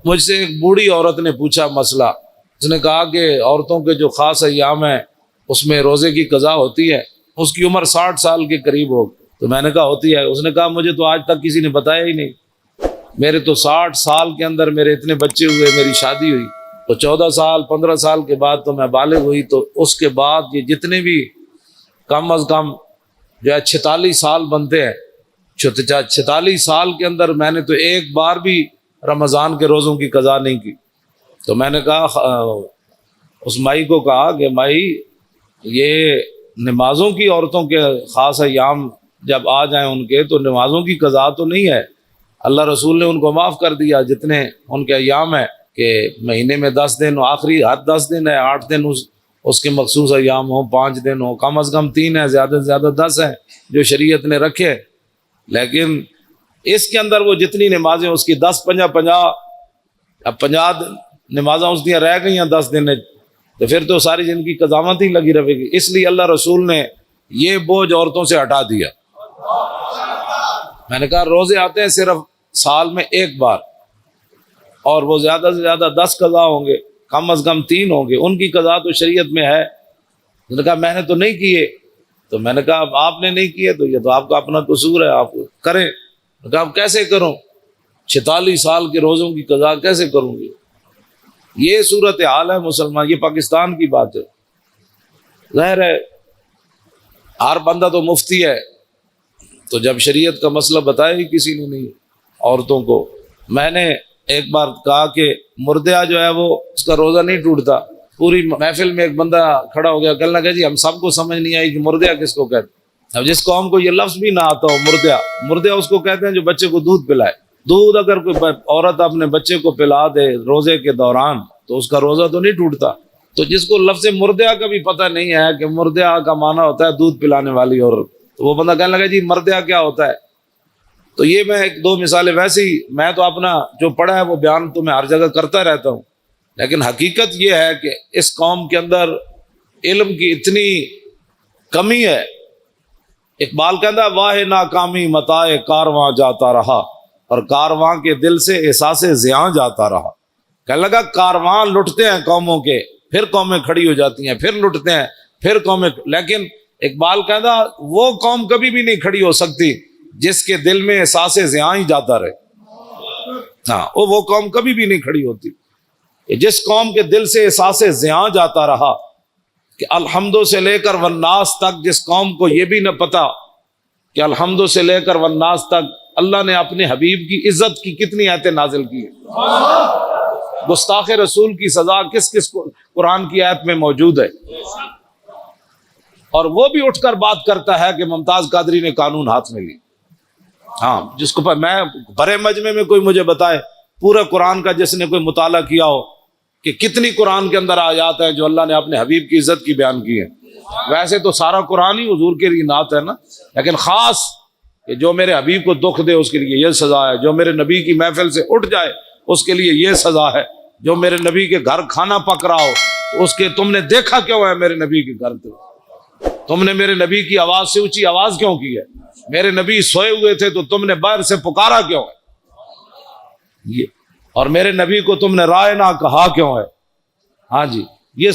مجھ سے ایک بوڑھی عورت نے پوچھا مسئلہ، اس نے کہا کہ عورتوں کے جو خاص ایام ہیں اس میں روزے کی قضا ہوتی ہے، اس کی عمر 60 سال کے قریب ہو، تو میں نے کہا ہوتی ہے، اس نے کہا مجھے تو آج تک کسی نے بتایا ہی نہیں، میرے تو 60 سال کے اندر میرے اتنے بچے ہوئے، میری شادی ہوئی تو 14 سال 15 سال کے بعد تو میں بالغ ہوئی، تو اس کے بعد یہ جتنے بھی کم از کم جو ہے 46 سال بنتے ہیں، 46 سال کے اندر میں نے تو ایک بار بھی رمضان کے روزوں کی قضا نہیں کی۔ تو میں نے کہا اس مائی کو کہا کہ مائی یہ نمازوں کی عورتوں کے خاص ایام جب آ جائیں ان کے، تو نمازوں کی قضا تو نہیں ہے، اللہ رسول نے ان کو معاف کر دیا جتنے ان کے ایام ہیں کہ مہینے میں 10 دن، آخری حد 10 دن ہے، 8 دن اس کے مخصوص ایام ہوں، 5 دن ہوں، کم از کم 3 ہے، زیادہ سے زیادہ 10 ہیں جو شریعت نے رکھے، لیکن اس کے اندر وہ جتنی نمازیں اس کی 10 50 اب 50 نمازیں اس دیا رہ گئی ہیں 10 دن، تو پھر تو ساری جن کی قضاوت ہی لگی رہے گی، اس لیے اللہ رسول نے یہ بوجھ عورتوں سے ہٹا دیا۔ میں نے کہا روزے آتے ہیں صرف سال میں ایک بار، اور وہ زیادہ سے زیادہ 10 قضا ہوں گے، کم از کم 3 ہوں گے، ان کی قضا تو شریعت میں ہے۔ اس نے کہا میں نے تو نہیں کیے، تو میں نے کہا اب آپ نے نہیں کیے تو یہ تو آپ کا اپنا قصور ہے، آپ کریں۔ میں نے کہا اب کیسے کروں، 46 سال کے روزوں کی قضا کیسے کروں گی؟ یہ صورت حال ہے مسلمان، یہ پاکستان کی بات ہے۔ ظاہر ہے ہر بندہ تو مفتی ہے، تو جب شریعت کا مسئلہ بتایا ہی کسی نے نہیں عورتوں کو۔ میں نے ایک بار کہا کہ مردہ جو ہے وہ اس کا روزہ نہیں ٹوٹتا، پوری محفل میں ایک بندہ کھڑا ہو گیا، کہنے لگا جی ہم سب کو سمجھ نہیں آئی کہ مردہ کس کو کہتے ہیں۔ اب جس قوم کو یہ لفظ بھی نہ آتا ہو مردہ اس کو کہتے ہیں جو بچے کو دودھ پلائے۔ دودھ اگر کوئی عورت اپنے بچے کو پلا دے روزے کے دوران تو اس کا روزہ تو نہیں ٹوٹتا۔ تو جس کو لفظ مردہ کا بھی پتہ نہیں ہے کہ مردہ کا معنی ہوتا ہے دودھ پلانے والی عورت، تو وہ بندہ کہنے لگا جی مردہ کیا ہوتا ہے؟ تو یہ میں 1-2 مثالیں، ویسے ہی میں تو اپنا جو پڑھا ہے وہ بیان تو میں ہر جگہ کرتا رہتا ہوں، لیکن حقیقت یہ ہے کہ اس قوم کے اندر علم کی اتنی کمی ہے۔ اقبال کہتا ہے واہ ناکامی متاع کارواں جاتا رہا، اور کارواں کے دل سے احساس زیاں جاتا رہا۔ کہنے لگا کارواں لٹتے ہیں قوموں کے، پھر قومیں کھڑی ہو جاتی ہیں، پھر لٹتے ہیں، پھر قومیں، لیکن اقبال کہتا وہ قوم کبھی بھی نہیں کھڑی ہو سکتی جس کے دل میں احساس زیاں ہی جاتا رہے۔ ہاں وہ قوم کبھی بھی نہیں کھڑی ہوتی۔ جس قوم کے دل سے احساس زیاں جاتا رہا کہ الحمدو سے لے کر والناس تک، جس قوم کو یہ بھی نہ پتا کہ الحمدو سے لے کر والناس تک اللہ نے اپنے حبیب کی عزت کی کتنی آیتیں نازل کی ہیں، گستاخ رسول کی سزا کس کس کو قرآن کی آیت میں موجود ہے، اور وہ بھی اٹھ کر بات کرتا ہے کہ ممتاز قادری نے قانون ہاتھ میں لی۔ ہاں جس کو میں بڑے مجمع میں کوئی مجھے بتائے پورے قرآن کا، جس نے کوئی مطالعہ کیا ہو کہ کتنی قرآن کے اندر آیات ہیں جو اللہ نے اپنے حبیب کی عزت کی بیان کی ہے۔ ویسے تو سارا قرآن ہی حضور کے لیے نعت ہے نا، لیکن خاص کہ جو میرے حبیب کو دکھ دے اس کے لیے یہ سزا ہے، جو میرے نبی کی محفل سے اٹھ جائے اس کے لیے یہ سزا ہے، جو میرے نبی کے گھر کھانا پک رہا ہو تو اس کے تم نے دیکھا کیوں ہے میرے نبی کے گھر پہ، تم نے میرے نبی کی آواز سے اونچی آواز کیوں کی ہے، میرے نبی سوئے ہوئے تھے تو تم نے باہر سے پکارا کیوں ہے، یہ اور میرے نبی کو تم نے رائے نہ کہا کیوں ہے۔ ہاں جی، یہ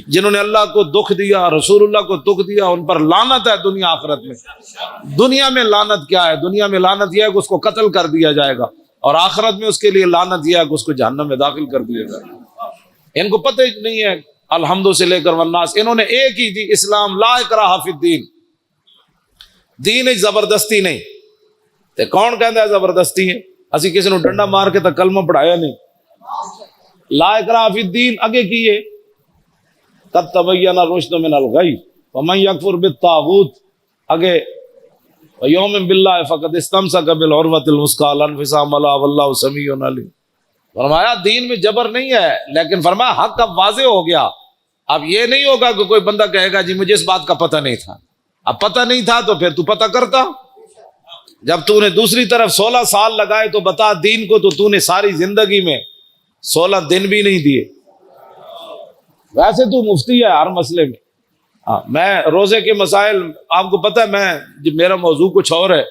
جنہوں نے اللہ کو دکھ دیا، رسول اللہ کو دکھ دیا، ان پر لعنت ہے دنیا آخرت میں۔ دنیا میں لعنت کیا ہے؟ دنیا میں لعنت یہ ہے کہ اس کو قتل کر دیا جائے گا، اور آخرت میں اس کے لیے لعنت یہ ہے کہ اس کو جہنم میں داخل کر دیا جائے گا۔ ان کو پتہ ہی نہیں ہے الحمد سے لے کر والناس، انہوں نے ایک ہی دی اسلام، لا اکراہ فی الدین، دین ایک زبردستی نہیں۔ تے کون کہتا ہے زبردستی ہے؟ اسی کسی نے ڈنڈا مار کے تو کلمہ پڑھایا نہیں۔ لا اکراہ فی الدین اگے کیے قد تبین الرشد من الغی ومن یکفر بالطاغوت، اگے یوم باللہ فقد استمسک بالعروۃ الوثقی لا انفصام لها واللہ سمیع علیم۔ فرمایا دین میں جبر نہیں ہے، لیکن فرمایا حق اب واضح ہو گیا۔ اب یہ نہیں ہوگا کہ کوئی بندہ کہے گا جی مجھے اس بات کا پتہ نہیں تھا۔ اب پتہ نہیں تھا تو پھر تو پتہ کرتا۔ جب تو نے دوسری طرف 16 سال لگائے تو بتا دین کو، تو نے ساری زندگی میں 16 دن بھی نہیں دیے۔ ویسے تو مفتی ہے ہر مسئلے میں۔ ہاں میں روزے کے مسائل آپ کو پتہ ہے، میں جب میرا موضوع کچھ اور ہے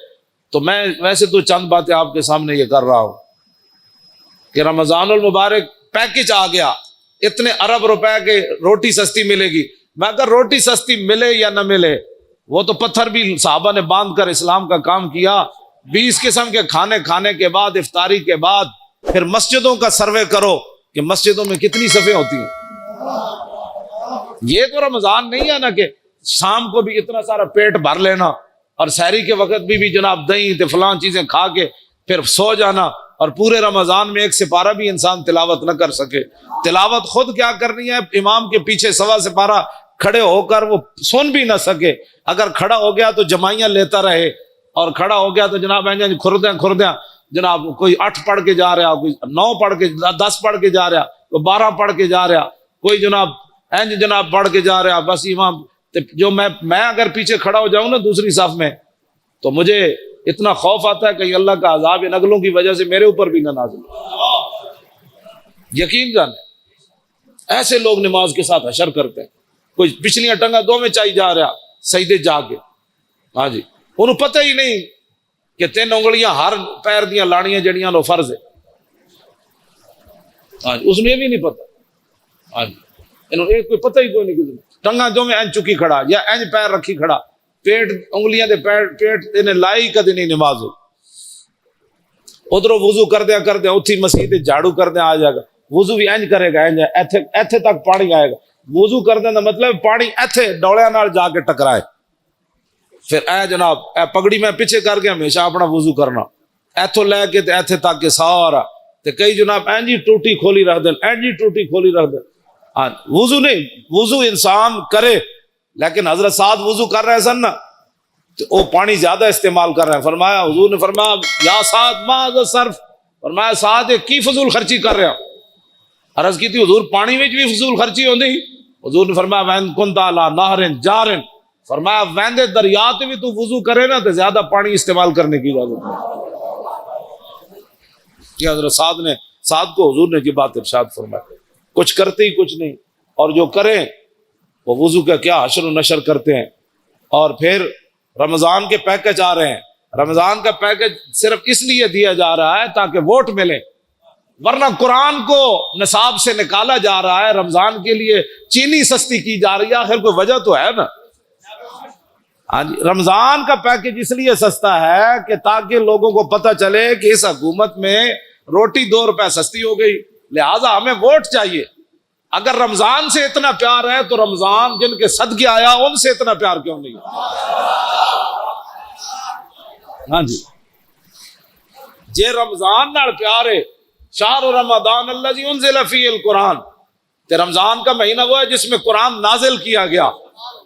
تو میں ویسے تو چند باتیں آپ کے سامنے یہ کر رہا ہوں۔ کہ رمضان المبارک پیکج آ گیا، اتنے ارب روپے کے روٹی سستی ملے گی. میں اگر روٹی سستی ملے یا نہ ملے، وہ تو پتھر بھی صحابہ نے باندھ کر اسلام کا کام کیا. 20 قسم کے کھانے کھانے کے بعد، افطاری کے بعد پھر مسجدوں کا سروے کرو کہ مسجدوں میں کتنی صفیں ہوتی ہیں. یہ تو رمضان نہیں ہے نا کہ شام کو بھی اتنا سارا پیٹ بھر لینا اور سحری کے وقت بھی جناب دہی تے فلان چیزیں کھا کے پھر سو جانا، اور پورے رمضان میں ایک سپارہ بھی انسان تلاوت نہ کر سکے. تلاوت خود کیا کرنی ہے، امام کے پیچھے سوا سپارہ کھڑے ہو کر وہ سن بھی نہ سکے. اگر کھڑا ہو گیا تو جمائیاں لیتا رہے، اور کھڑا ہو گیا تو جناب کھردیاں جناب کوئی 8 پڑھ کے جا رہا، کوئی 9 پڑھ کے 10 پڑھ کے جا رہا، کوئی 12 پڑھ کے جا رہا، کوئی جناب پڑھ کے جا رہا. بس امام جو میں اگر پیچھے کھڑا ہو جاؤں نا دوسری صف میں، تو مجھے اتنا خوف آتا ہے کہ اللہ کا عذاب ان اگلوں کی وجہ سے میرے اوپر بھی نہ نازل ہو. یقین جانے ایسے لوگ نماز کے ساتھ حشر کرتے ہیں. کوئی پچھلیاں ٹنگا دو میں چاہی جا رہا سجدے جا کے، ہاں جی، انہوں پتہ ہی نہیں کہ 3 انگلیاں ہر پیر دیاں لانیاں جڑیاں لو فرض ہے. ہاں جی، اس میں بھی نہیں پتہ. ہاں جی، انہوں ایک کوئی پتہ ہی کوئی نہیں کہ ٹنگا دو میں این چکی کھڑا یا این پیر رکھی کھڑا، پیٹ انگلیاں دے پیٹ انہیں لائی کدی نہیں نماز. ادھر وضو کر دیا اتھی مسیح جھاڑو کر دیا آ جائے گا، وضو بھی اینج کرے گا، ایتھے تک پانی آئے گا. وضو کر دیا مطلب پانی ایتھے ڈوڑیاں نال جا کے ٹکرائے. پھر اے جناب اے پگڑی میں پیچھے کر کے ہمیشہ اپنا وضو کرنا، ایتھوں لے کے ایتھے تک کے سارا. تے کئی جناب اینجی ٹوٹی کھولی رکھ دیں، اینجی ٹوٹی کھولی رکھ دیں. ہاں وضو نہیں، وضو انسان کرے، لیکن حضرت سعد وضو کر رہے سن نا تو وہ پانی زیادہ استعمال کر رہے ہیں. فرمایا حضور نے فرمایا یا سعد ما ذا صرف، فرمایا سعد کی فضول خرچی کر رہے ہیں. عرض کی تھی حضور پانی میں بھی فضول خرچی ہوندی؟ حضور نے فرمایا وین کنت علی نہر جار، فرمایا ویندے دریا تے بھی تو وضو کرے نا تو زیادہ پانی استعمال کرنے کی اجازت نہیں. کہ حضرت سعد کو حضور نے یہ بات ارشاد فرمایا. کچھ کرتے ہی کچھ نہیں، اور جو کریں وہ وضو کا کیا حشر و نشر کرتے ہیں. اور پھر رمضان کے پیکج آ رہے ہیں. رمضان کا پیکج صرف اس لیے دیا جا رہا ہے تاکہ ووٹ ملے، ورنہ قرآن کو نصاب سے نکالا جا رہا ہے. رمضان کے لیے چینی سستی کی جا رہی ہے، آخر کوئی وجہ تو ہے نا. ہاں جی، رمضان کا پیکج اس لیے سستا ہے کہ تاکہ لوگوں کو پتہ چلے کہ اس حکومت میں روٹی 2 روپے سستی ہو گئی، لہذا ہمیں ووٹ چاہیے. اگر رمضان سے اتنا پیار ہے تو رمضان جن کے صدقے آیا ان سے اتنا پیار کیوں نہیں؟ ہاں جی، جے رمضان نال پیار ہے، شہر رمضان الذی انزل فیہ القرآن، تے رمضان کا مہینہ وہ ہے جس میں قرآن نازل کیا گیا.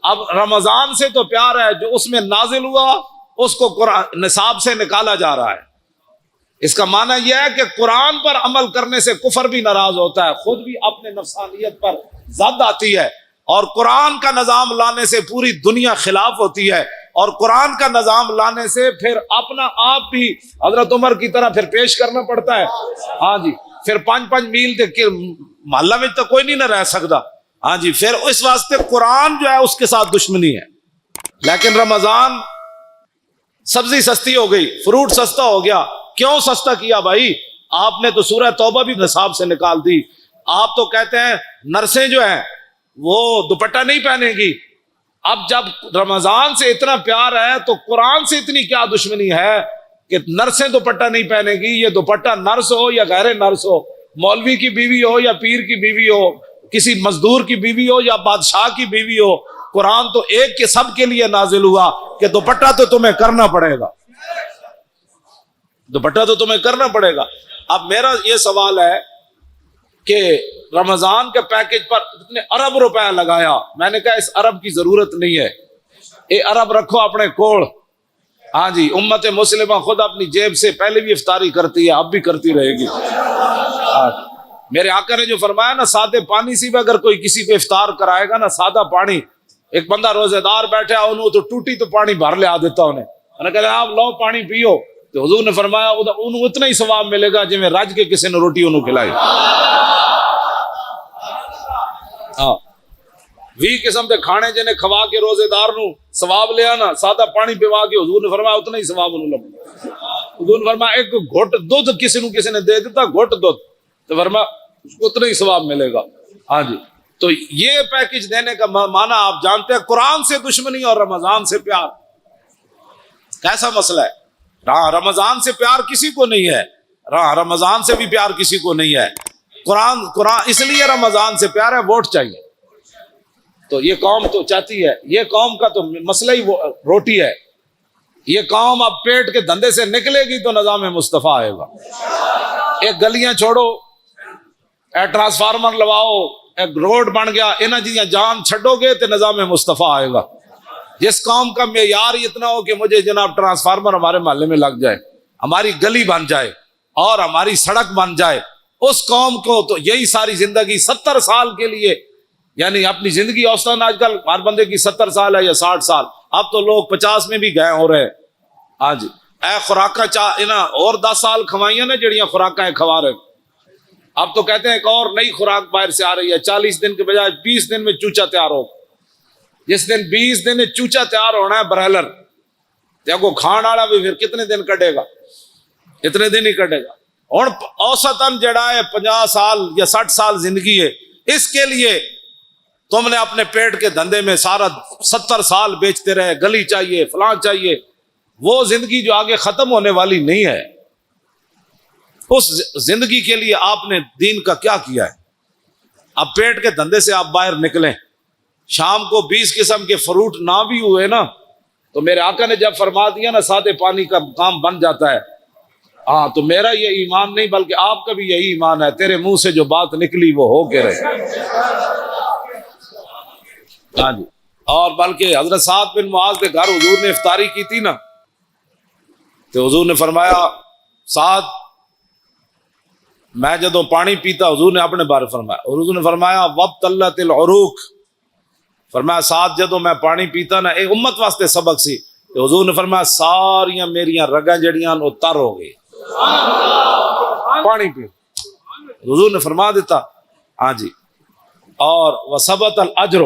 اب رمضان سے تو پیار ہے، جو اس میں نازل ہوا اس کو قرآن نصاب سے نکالا جا رہا ہے. اس کا معنی یہ ہے کہ قرآن پر عمل کرنے سے کفر بھی ناراض ہوتا ہے، خود بھی اپنے نفسانیت پر زد آتی ہے، اور قرآن کا نظام لانے سے پوری دنیا خلاف ہوتی ہے، اور قرآن کا نظام لانے سے پھر اپنا آپ بھی حضرت عمر کی طرح پھر پیش کرنا پڑتا ہے. ہاں جی، پھر 5 میل محلہ میں تو کوئی نہیں نہ رہ سکتا. ہاں جی، پھر اس واسطے قرآن جو ہے اس کے ساتھ دشمنی ہے. لیکن رمضان سبزی سستی ہو گئی، فروٹ سستا ہو گیا. کیوں سستا کیا بھائی؟ آپ نے تو سورہ توبہ بھی نصاب سے نکال دی. آپ تو کہتے ہیں نرسیں جو ہیں وہ دوپٹہ نہیں پہنے گی. اب جب رمضان سے اتنا پیار ہے تو قرآن سے اتنی کیا دشمنی ہے کہ نرسیں دوپٹہ نہیں پہنے گی؟ یہ دوپٹہ نرس ہو یا غیر نرس ہو، مولوی کی بیوی ہو یا پیر کی بیوی ہو، کسی مزدور کی بیوی ہو یا بادشاہ کی بیوی ہو، قرآن تو ایک کے سب کے لیے نازل ہوا کہ دوپٹہ تو تمہیں کرنا پڑے گا، دوپٹہ تو تمہیں کرنا پڑے گا. اب میرا یہ سوال ہے کہ رمضان کے پیکج پر اتنے ارب روپے لگایا. میں نے کہا اس ارب کی ضرورت نہیں ہے، یہ ارب رکھو اپنے کوڑ. ہاں جی، امت مسلمہ خود اپنی جیب سے پہلے بھی افطاری کرتی ہے، اب بھی کرتی رہے گی. میرے آقا نے جو فرمایا نا، سادے پانی سے بھی اگر کوئی کسی کو افطار کرائے گا نا، سادہ پانی، ایک بندہ روزے دار بیٹھا انہوں تو ٹوٹی تو پانی بھر لے آ دیتا انہیں، میں نے کہا آپ لو پانی پیو، تو حضور نے فرمایا انہوں اتنا ہی ثواب ملے گا جی میں رج کے کسی نے روٹی انہوں کھلائی. ہاں 20 قسم کے کھانے جنہیں کھوا کے روزے دار نو ثواب لے آنا، سادہ پانی پیوا کے حضور نے فرمایا اتنا ہی ثواب انہوں لگا. حضور نے فرمایا ایک گھٹ دودھ کسی نے دے دیتا، گھٹ دودھ تو فرما اس کو اتنا ہی ثواب ملے گا. ہاں جی. تو یہ پیکج دینے کا معنی آپ جانتے ہیں. قرآن سے دشمنی اور رمضان سے پیار کیسا مسئلہ ہے. ہاں رمضان سے پیار کسی کو نہیں ہے, رمضان سے بھی پیار کسی کو نہیں ہے. قرآن اس لیے رمضان سے پیار ہے, ووٹ چاہیے. تو یہ قوم تو چاہتی ہے, یہ قوم کا تو مسئلہ ہی روٹی ہے. یہ قوم اب پیٹ کے دھندے سے نکلے گی تو نظام مصطفیٰ آئے گا. ایک گلیاں چھوڑو, ایک ٹرانسفارمر لواؤ, ایک روڈ بن گیا, انہاں جیاں جان چھڈو گے تو نظام مصطفیٰ آئے گا. جس قوم کا معیار اتنا ہو کہ مجھے جناب ٹرانسفارمر ہمارے محلے میں لگ جائے, ہماری گلی بن جائے اور ہماری سڑک بن جائے, اس قوم کو تو یہی ساری زندگی 70 سال کے لیے, یعنی اپنی زندگی اوسطاً آج کل ہر بندے کی 70 سال ہے یا 60 سال, اب تو لوگ 50 میں بھی گئے ہو رہے ہیں. ہاں جی. اے خوراکاں اور 10 سال کھوائیاں نے جڑیاں خوراکاں کھوا رہے. اب تو کہتے ہیں ایک اور نئی خوراک باہر سے آ رہی ہے, 40 دن کے بجائے 20 دن میں چوچا تیار ہو. جس دن 20 دن میں چوچا تیار ہونا ہے برائلر, دیکھو کھان والا بھی پھر کتنے دن کٹے گا, اتنے دن ہی کٹے گا. اور اوسطاً جڑا ہے 50 سال یا 60 سال زندگی ہے, اس کے لیے تم نے اپنے پیٹ کے دھندے میں سارا 70 سال بیچتے رہے, گلی چاہیے فلاں چاہیے. وہ زندگی جو آگے ختم ہونے والی نہیں ہے, اس زندگی کے لیے آپ نے دین کا کیا کیا ہے. اب پیٹ کے دھندے سے آپ باہر نکلیں, شام کو 20 قسم کے فروٹ نہ بھی ہوئے نا, تو میرے آقا نے جب فرما دیا نا سادے پانی کا کام بن جاتا ہے. ہاں تو میرا یہ ایمان نہیں بلکہ آپ کا بھی یہی ایمان ہے, تیرے منہ سے جو بات نکلی وہ ہو کے رہے. ہاں جی. اور بلکہ حضرت سعد بن معاذ کے گھر حضور نے افطاری کی تھی نا, تو حضور نے فرمایا سعد, میں جدو پانی پیتا, حضور نے اپنے بارے فرمایا, حضور نے فرمایا وابتلت العروق, فرمایا سعد جدو میں پانی پیتا نا, ایک امت واسطے سبق سی, تو حضور نے فرمایا ساریاں میریاں رگاں جڑیاں وہ تر ہو گئی پانی پی. حضور نے فرما دیتا. ہاں جی. اور وثبت الاجر,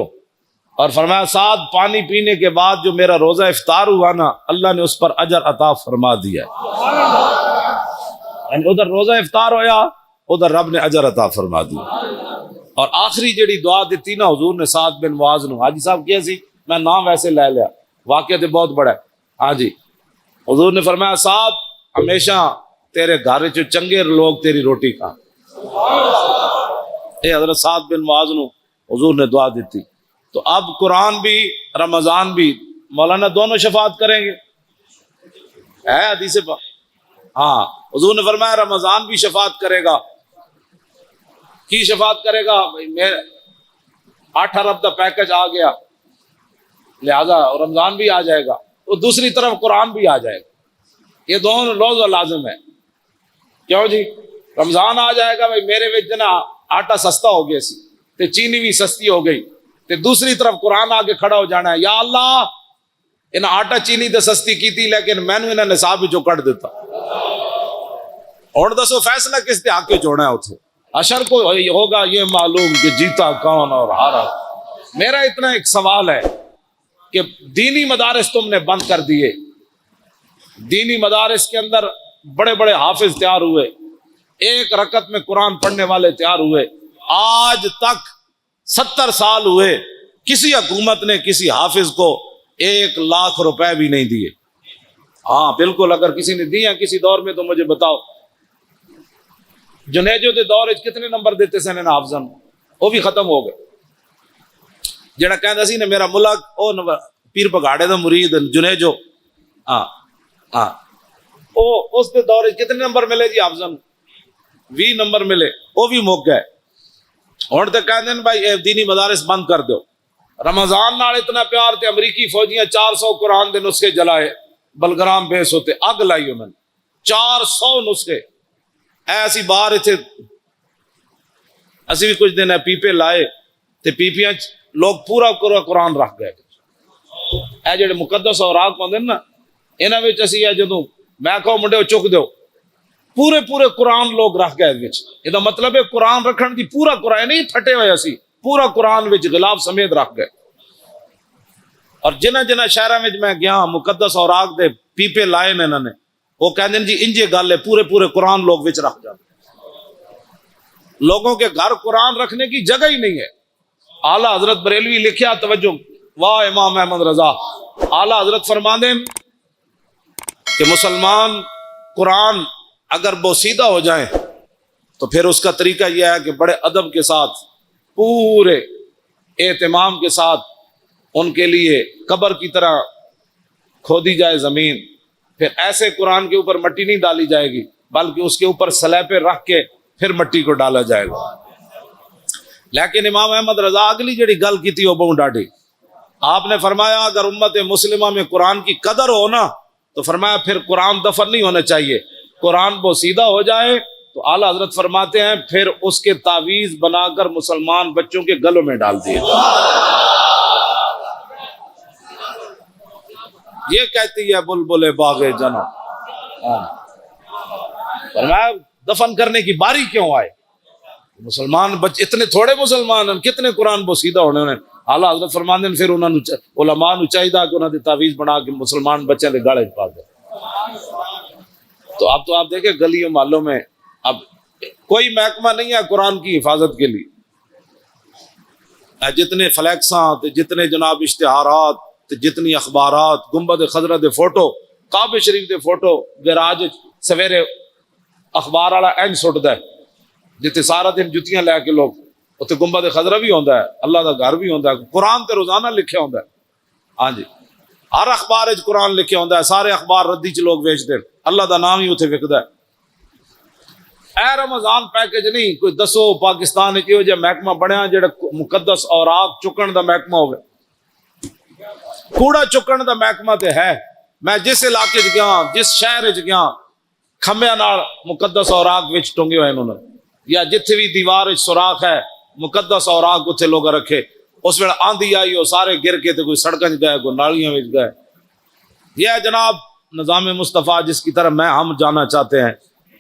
اور فرمایا سعد پانی پینے کے بعد جو میرا روزہ افطار ہوا نا, اللہ نے اس پر اجر عطا فرما دیا. یعنی ادھر روزہ افطار ہویا, ادھر رب نے اجر عطا فرما دیا. اور آخری جڑی دعا دیتی نا حضور نے سعد بن معاذ نو, حاجی صاحب کیا سی, میں نام ویسے لے لیا, واقعہ تو بہت بڑا ہے. ہاں جی. حضور نے فرمایا سعد ہمیشہ تیرے گھر چ چنگے لوگ تیری روٹی کھا. اے حضرت سعد بن معاذ نو حضور نے دعا دیتی. تو اب قرآن بھی رمضان بھی مولانا دونوں شفاعت کریں گے, ہے حدیث پاک. ہاں حضور نے فرمایا رمضان بھی شفاعت کرے گا. کی شفاعت کرے گا؟ 8 ارب کا پیکج آ گیا, لہذا رمضان بھی آ جائے گا, اور دوسری طرف قرآن بھی آ جائے گا. یہ دونوں لوز و لازم ہے. کیوں جی؟ رمضان آ جائے گا, بھائی میرے وچ نا آٹا سستا ہو گیا سی تے چینی بھی سستی ہو گئی, تے دوسری طرف قرآن آ کے کھڑا ہو جانا ہے, یا اللہ ان آٹا چینی تے سستی کیتی لیکن میں نے انہیں نصاب جو کٹ دیتا. اور دسو فیصلہ کس تے آ کے چھوڑنا ہے اتنے؟ اشر کو ہوگا یہ معلوم کہ جیتا کون اور ہارا. میرا اتنا ایک سوال ہے کہ دینی مدارس تم نے بند کر دیے, دینی مدارس کے اندر بڑے بڑے حافظ تیار ہوئے, 1 رکعت میں قرآن پڑھنے والے تیار ہوئے, آج تک 70 سال ہوئے کسی حکومت نے کسی حافظ کو 1 لاکھ روپے بھی نہیں دیے. ہاں بالکل, اگر کسی نے دیا کسی دور میں تو مجھے بتاؤ. جنیجو دے دور کتنے نمبر دیتے سن حافظاں, وہ بھی ختم ہو گئے. جڑا کہندا سی نا میرا ملک او پیر پگاڑے دا مرید جنیجو, ہاں ہاں, او اس دے دور کتنے نمبر ملے جی حافظاں؟ 20 نمبر ملے, وہ بھی مک گئے. ہن تے کہندے نے بھائی دینی مدارس بند کر دو. رمضان نال اتنا پیار تے امریکی فوجیاں 400 قرآن دے نسخے جلائے, بلگرام بیس ہوتے اگ لائی انہوں نے 400 نسخے. ایسی باہر اتنے اسی بھی کچھ دن ہے پیپے لائے تے پیپیاں لوگ پورا پورا قرآن رکھ گئے. اے جڑے مقدس اوراق ہوندے نا, انہاں وچ اسی ہے جدوں میں کہو منڈے چک دیو, پورے پورے قرآن لوگ رکھ گئے وچ. یہ دا مطلب ہے قرآن رکھن دی پورا قرآن نہیں پھٹے ہوئے اسی, پورا قرآن وچ غلاف سمیت رکھ گئے. اور جنہ جنہ شہراں وچ میں گیا مقدس اوراق دے پیپے لائے نے انہاں نے, وہ کہندے جی انجے گل ہے پورے پورے قرآن لوگ وچ رکھ جاندے. لوگوں کے گھر قرآن رکھنے کی جگہ ہی نہیں ہے. اعلیٰ حضرت بریلوی لکھیا, توجہ, واہ امام احمد رضا. اعلیٰ حضرت فرماندے کہ مسلمان قرآن اگر بوسیدہ ہو جائیں تو پھر اس کا طریقہ یہ ہے کہ بڑے ادب کے ساتھ, پورے اہتمام کے ساتھ ان کے لیے قبر کی طرح کھودی جائے زمین. پھر ایسے قرآن کے اوپر مٹی نہیں ڈالی جائے گی, بلکہ اس کے اوپر سلیبے رکھ کے پھر مٹی کو ڈالا جائے گا. لیکن امام احمد رضا اگلی جڑی گل کی تھی وہ بہت ڈاڈی. آپ نے فرمایا اگر امت مسلمہ میں قرآن کی قدر ہو نا تو فرمایا پھر قرآن دفن نہیں ہونا چاہیے. قرآن بوسیدہ ہو جائے تو اعلیٰ حضرت فرماتے ہیں پھر اس کے تعویذ بنا کر مسلمان بچوں کے گلوں میں ڈال دیے. یہ کہتی ہے بلبل باغ جنم. فرمایا دفن کرنے کی باری کیوں آئے؟ مسلمان اتنے تھوڑے مسلمان ہیں, کتنے قرآن بوسیدہ ہونے ہیں. اعلیٰ حضرت فرماتے ہیں پھر انہوں نے علماء نو چاہیے کہ انہوں نے تعویذ بنا کے مسلمان بچے کے گالے پا دیں. تو اب تو آپ دیکھیں گلیوں محلوں میں اب کوئی محکمہ نہیں ہے قرآن کی حفاظت کے لیے. جتنے فلیکساں, جتنے جناب اشتہارات, جتنی اخبارات, گنبد خضرا دے فوٹو, کعبے شریف دے فوٹو گراج سویرے اخبار والا اینج سٹدا ہے جتنے سارا دن جتیاں لے کے لوگ, اتنے گنبد خضرا بھی ہوندا ہے, اللہ دا گھر بھی ہوندا ہے, قرآن تے روزانہ لکھیا ہوندا ہے. ہاں جی, ہر اخبار وچ قرآن لکھیا ہوندا ہے, سارے اخبار ردی چ لوگ ویچ دے, اللہ دا نام ہی اتنے وکدا ہے. اے رمضان پیکج نہیں کوئی دسو پاکستان وچ ایہو جہا محکمہ بنیا جڑا مقدس اوراق چکن دا محکمہ ہوے. کوڑا چکن دا محکمہ تے ہے. میں جس علاقے چ گیا, جس شہر چ گیا, کھمبیاں نال مقدس اوراق وچ ٹنگے ہوئے انہوں نے, یا جتھے بھی دیوار وچ سوراخ ہے مقدس اوراق اتنے لوگ رکھے. اس ویلے آندھی آئی وہ سارے گر کے تے کوئی سڑکیں گئے, کوئی نالیاں وچ گئے. یہ ہے جناب نظام مصطفیٰ جس کی طرف ہم جانا چاہتے ہیں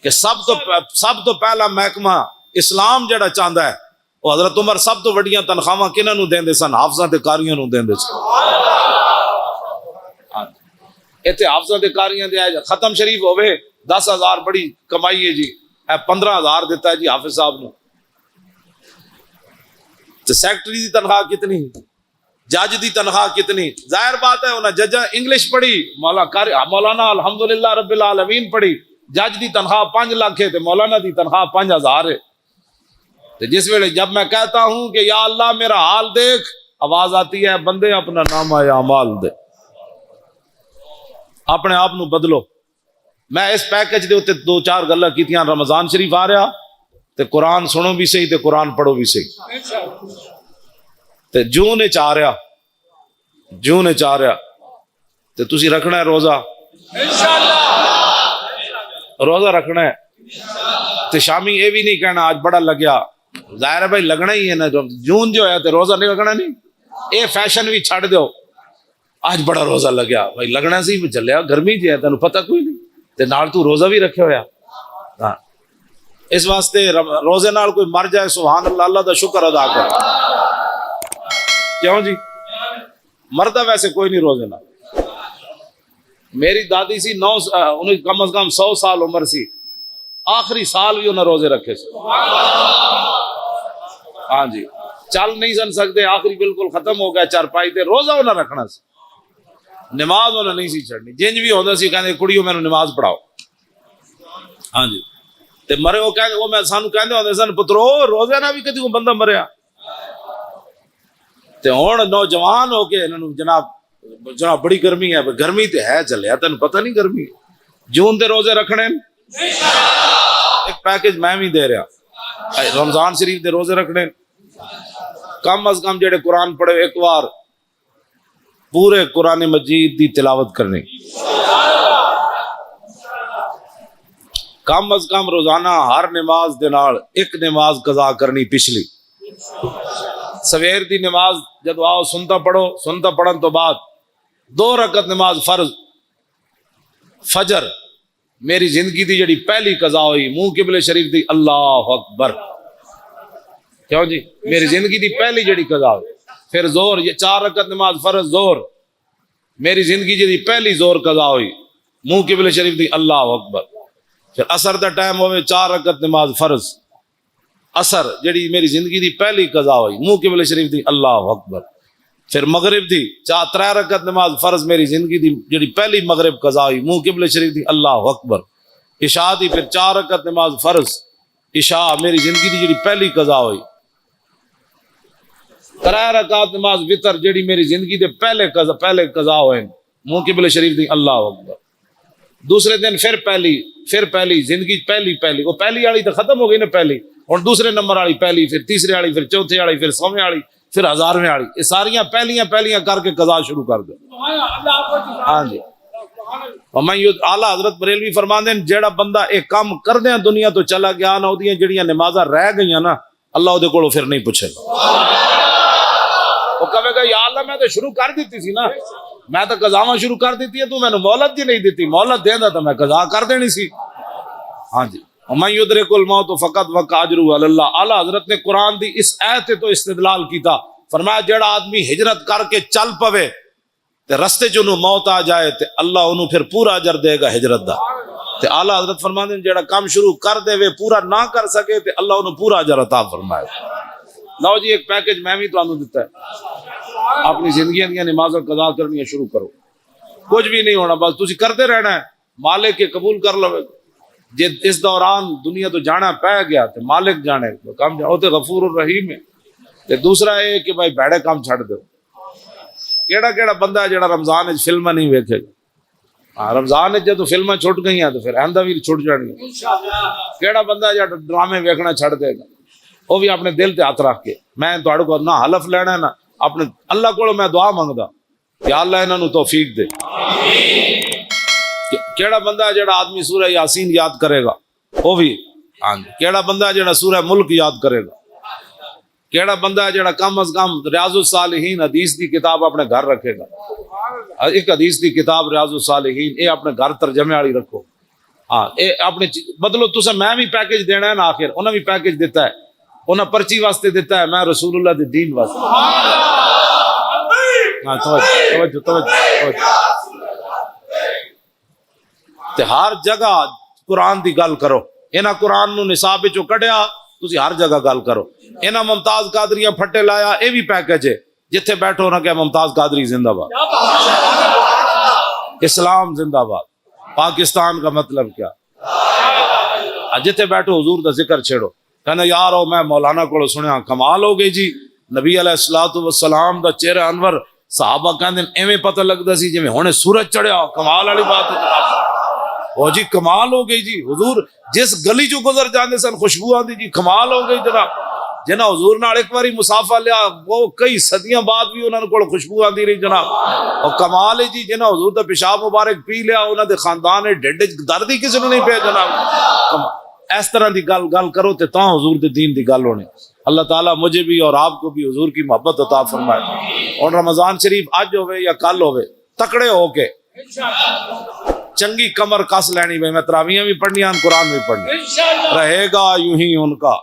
کہ سب تو پہلا محکمہ اسلام جڑا چاہتا ہے وہ حضرت عمر سب تو وڈیاں تنخواہ کنہاں نو دیندے سن؟ حافظاں تے قاریاں نو دیندے سن. ایتھے حافظاں تے قاریاں دے ختم شریف ہوئے 10,000 بڑی کمائی ہے جی, 15,000 دیتا ہے جی حافظ صاحب نو. تو سیکٹری دی تنخواہ کتنی, جج دی تنخواہ کتنی؟ ظاہر بات ہے انہیں ججاں انگلش پڑھی, مولانا الحمدللہ رب العالمین پڑھی, جج دی تنخواہ 5 لاکھ ہے, مولانا دی تنخواہ 5,000 ہے. جس ویلے جب میں کہتا ہوں کہ یا اللہ میرا حال دیکھ, آواز آتی ہے بندے اپنا نامہ اعمال دے, اپنے آپ نو بدلو. میں اس پیکج دے اتنے 2-4 گلاں کیتیاں. رمضان شریف آ رہا تے قرآن سنو بھی صحیح تے قرآن پڑھو بھی صحیح. تے جون وچ آ رہا, جون وچ آ رہا تے تسی رکھنا ہے روزہ, روزہ رکھنا ہے. تے شامی یہ بھی نہیں کہنا آج بڑا لگیا, ظاہر ہے بھائی لگنا ہی ہے نا. جون جو ہے تے روزہ نہیں رکھنا نہیں, اے فیشن بھی چھڑ دو. آج بڑا روزہ لگیا, بھائی لگنا سی چلیا, گرمی جی ہے تینوں پتہ کوئی نہیں, تے نال تو روزہ بھی رکھے ہویا. ہاں اس واسطے روزے نال کوئی مر جائے سبحان اللہ, اللہ دا شکر ادا کر. کیوں جی, مرتا ویسے کوئی نہیں روزے نال. میری دادی سی انہیں کم از کم 100 سال عمر سی, آخری سال بھی انہیں روزے رکھے سی. ہاں جی, چل نہیں سن سکتے, آخری بالکل ختم ہو گیا چارپائی تے, روزہ انہیں رکھنا سی, نماز انہیں نہیں سی چھڑنی. جنج بھی ہوتا سی کہتے کڑیوں میں نماز پڑھاؤ. ہاں جی, تے مرے وہ کہتے, وہ میں سانو کہتے ہوتے سن پترو روزے نہ بھی کدی کو بندہ مریا. تے ہن نوجوان ہو کے انہوں جناب بڑی گرمی ہے, گرمی تے ہے چلیا, تین پتہ نہیں گرمی. جون دے روزے رکھنے, ایک پیکج میں بھی دے رہا. رمضان شریف دے روزے رکھنے, کم از کم جڑے قرآن پڑھے ایک بار پورے قرآن مجید دی تلاوت کرنی, کم از کم روزانہ ہر نماز دے نال ایک نماز قضا کرنی. پچھلی سویر دی نماز جدو آؤ سنتا پڑھو, سنتا پڑھن تو بعد 2 رکعت نماز فرض فجر میری زندگی دی جڑی پہلی قضا ہوئی منہ قبلے شریف دی, اللہ اکبر. کیوں جی, میری زندگی دی پہلی جڑی قضا ہوئی. پھر زور, یہ 4 رکعت نماز فرض زور, میری زندگی جی پہلی زور قضا ہوئی منہ قبلے شریف دی, اللہ اکبر. پھر عصر دا ٹائم ہوئے 4 رکعت نماز فرض, اثر جڑی میری زندگی دی پہلی قضا ہوئی منہ قبلہ شریف دی اللہ اکبر. پھر مغرب دی 3 رکعت نماز فرض میری زندگی دی جڑی پہلی مغرب قضا ہوئی منہ قبلہ شریف دی اللہ اکبر. عشاء دی پھر 4 رکعت نماز فرض عشاء میری زندگی دی جڑی پہلی قضا ہوئی. 3 رکعت نماز وتر جڑی میری زندگی دے پہلے قضا ہوئے منہ قبلہ شریف دی اللہ اکبر. دوسرے دن پھر پہلی زندگی پہلی وہ پہلی والی تو ختم ہو گئی نا پہلی, اور دوسرے نمبر والی پہلی, پھر تیسرے والی, پھر چوتھے والی, پھر 100ویں والی, پھر 1000ویں والی. یہ ساریاں پہلیاں کر کے قضا شروع کر دو. ہاں جی. اعلیٰ حضرت بریلوی فرماندے ہیں جیڑا بندہ ایک کام کر دیا دنیا تو چلا گیا نہ اودیاں جڑیاں نمازاں رہ گئیاں نا اللہ دے کولوں پھر نہیں پوچھے گا. وہ کہے گا یا اللہ میں تو شروع کر دیتی سی نا, میں تو قضاواں شروع کر دیتی ہے, تو میں نے مہلت ہی نہیں دیتی, مہلت دیندا تو میں قضا کر دینی سی. ہاں جی. ومن یدرک الموت فقط وقع اجرہ علی اللہ. اعلیٰ حضرت نے قرآن دی اس آیت تو استدلال کیتا, فرمایا جیڑا آدمی ہجرت کر کے چل پوے تے رستے چ انہوں موت آ جائے تے اللہ انہوں پھر پورا اجر دے گا ہجرت دا. تے اعلیٰ حضرت فرماندے ہیں جیڑا کام شروع کر دے وے پورا نہ کر سکے تے اللہ انہوں پورا اجر عطا فرمائے. لو جی ایک پیکج میں بھی تانوں دیتا ہے, اپنی زندگیاں دی نمازاں قضا کرنی شروع کرو, کچھ بھی نہیں ہونا, بس تسی کرتے رہنا ہے, مالک کے قبول کر لو. جے اس دوران دنیا تو جانا پہ گیا تے مالک جانے کام جاؤ تے غفور الرحیم ہے. تے دوسرا یہ کہ بھائی بھڑے کام چھڑ دو. کیڑا بندہ ہے جڑا رمضان وچ فلم نہیں ویکھے گا؟ ہاں رمضان وچ جدوں فلماں چھٹ گئی ہیں تو پھر آئندہ بھی چھٹ جانی. کیڑا بندہ ہے جڑا ڈرامے ویکھنا چھڑ دے گا؟ وہ بھی اپنے دل تے ہاتھ رکھ کے, میں تہاڈے کو نہ حلف لینا ہے نہ اپنے اللہ کو میں دعا منگدا کہ اللہ انہاں نوں توفیق دے. کیڑا بندہ ہے جڑا آدمی سورہ یاسین یاد کرے گا وہ بھی. ہاں جی. کیڑا بندہ ہے جڑا سورہ ملک یاد کرے گا؟ کیڑا بندہ ہے جڑا کم از کم ریاض الصالحین حدیث دی کتاب اپنے گھر رکھے گا؟ ایک حدیث دی کتاب ریاض الصالحین اے اپنے گھر ترجمے والی رکھو. ہاں اے اپنے بدلو. تسا میں بھی پیکج دینا ہے نا, آخر انہاں بھی پیکج دیتا ہے, انہاں پرچی واسطے دیتا ہے, میں رسول اللہ دے دین واسطے. ہاں توجہ. تے ہر جگہ قرآن دی گل کرو. انہاں قرآن نو نصاب وچوں کڈیا تسی ہر جگہ گل کرو. انہاں ممتاز قادریاں پھٹے لایا, اے بھی پیکج ہے. جتھے بیٹھو نہ کہ ممتاز قادری زندہ باد, اسلام زندہ باد, پاکستان کا مطلب کیا. جتھے بیٹھو حضور دا ذکر چھیڑو. کہنا یارو میں مولانا کو سنیا کمال ہو گئی جی, نبی علیہ الصلوۃ والسلام دا چہرہ انور صحابہ کہندے ایویں پتہ لگدا سی جویں ہنے سورج چڑھیا. کمال والی بات ہے جناب. او جی کمال ہو گئی جی, حضور جس گلی چوں گزر جاندے سن خوشبو آندی جی, کمال ہو گئی جناب. جنہ حضور نال ایک باری مسافہ لیا وہ کئی صدیاں بعد بھی انہاں کول خوشبو آندی رہی جناب. اور کمال ہے جی جنہ حضور دا پیشاب مبارک پی لیا انہاں دے خاندان دے ڈھڈ وچ درد ہی کسی نوں نہیں پیا جناب. اس طرح دی گل کرو تے تاں حضور دے دین دی گل ہونی. اللہ تعالیٰ مجھے بھی اور آپ کو بھی حضور کی محبت عطا فرمائے. اور رمضان شریف اج ہوئے یا کل ہوئے تکڑے ہو کے چنگی کمر کس لینی. بھائی میں تراویحاں بھی پڑھنیاں, قرآن بھی پڑھنی, رہے گا یوں ہی ان کا.